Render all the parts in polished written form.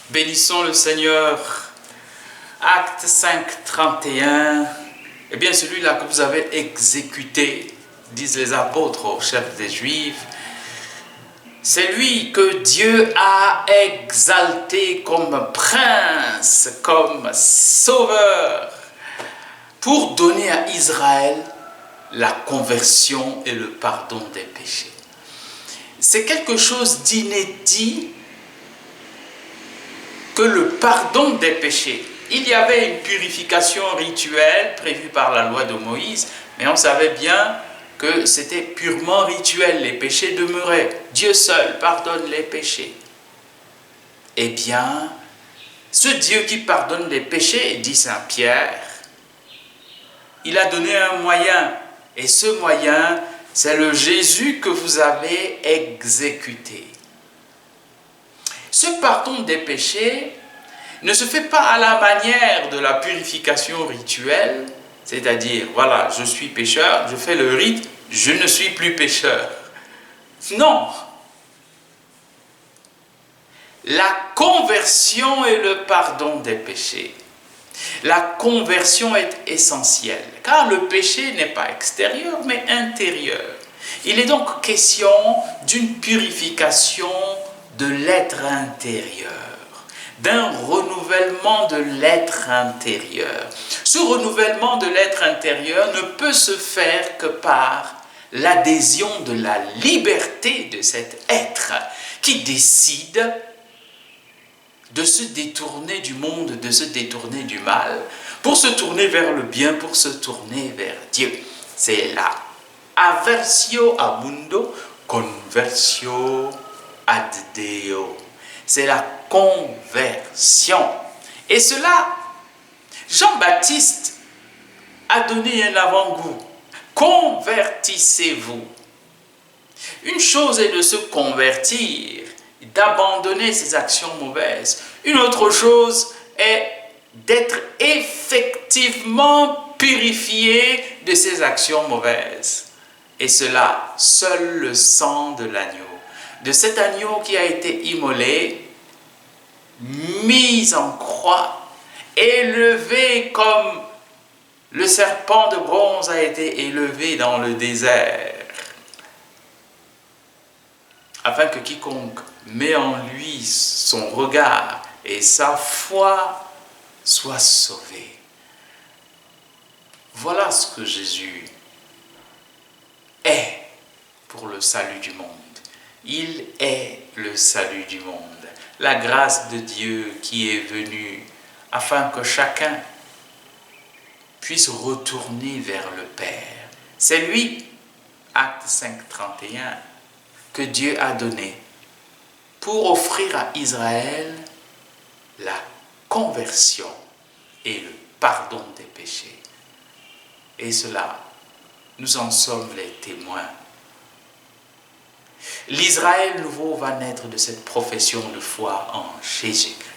Bénissons le Seigneur. Acte 5, 31. Eh bien, celui-là que vous avez exécuté, disent les apôtres aux chefs des Juifs, c'est lui que Dieu a exalté comme prince, comme sauveur, pour donner à Israël la conversion et le pardon des péchés. C'est quelque chose d'inédit que le pardon des péchés. Il y avait une purification rituelle prévue par la loi de Moïse, mais on savait bien que c'était purement rituel, les péchés demeuraient. Dieu seul pardonne les péchés. Eh bien, ce Dieu qui pardonne les péchés, dit Saint Pierre, il a donné un moyen, et ce moyen, c'est le Jésus que vous avez exécuté. Ce pardon des péchés ne se fait pas à la manière de la purification rituelle, c'est-à-dire, voilà, je suis pécheur, je fais le rite, je ne suis plus pécheur. Non. La conversion et le pardon des péchés. La conversion est essentielle, car le péché n'est pas extérieur, mais intérieur. Il est donc question d'une purification de l'être intérieur, d'un renouvellement de l'être intérieur. Ce renouvellement de l'être intérieur ne peut se faire que par l'adhésion de la liberté de cet être qui décide de se détourner du monde, de se détourner du mal, pour se tourner vers le bien, pour se tourner vers Dieu. C'est la aversio a mundo, conversio ad Deo. C'est la conversion. Et cela, Jean-Baptiste a donné un avant-goût. Convertissez-vous. Une chose est de se convertir, d'abandonner ses actions mauvaises. Une autre chose est d'être effectivement purifié de ses actions mauvaises. Et cela, seul le sang de l'agneau. De cet agneau qui a été immolé, mis en croix, élevé comme le serpent de bronze a été élevé dans le désert, afin que quiconque met en lui son regard et sa foi soit sauvé. Voilà ce que Jésus est pour le salut du monde. Il est le salut du monde. La grâce de Dieu qui est venue afin que chacun puisse retourner vers le Père. C'est lui, acte 5, 31, que Dieu a donné pour offrir à Israël la conversion et le pardon des péchés. Et cela, nous en sommes les témoins. L'Israël nouveau va naître de cette profession de foi en Jésus-Christ.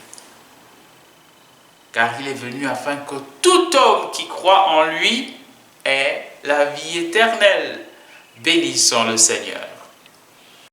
Car il est venu afin que tout homme qui croit en lui ait la vie éternelle. Bénissons le Seigneur.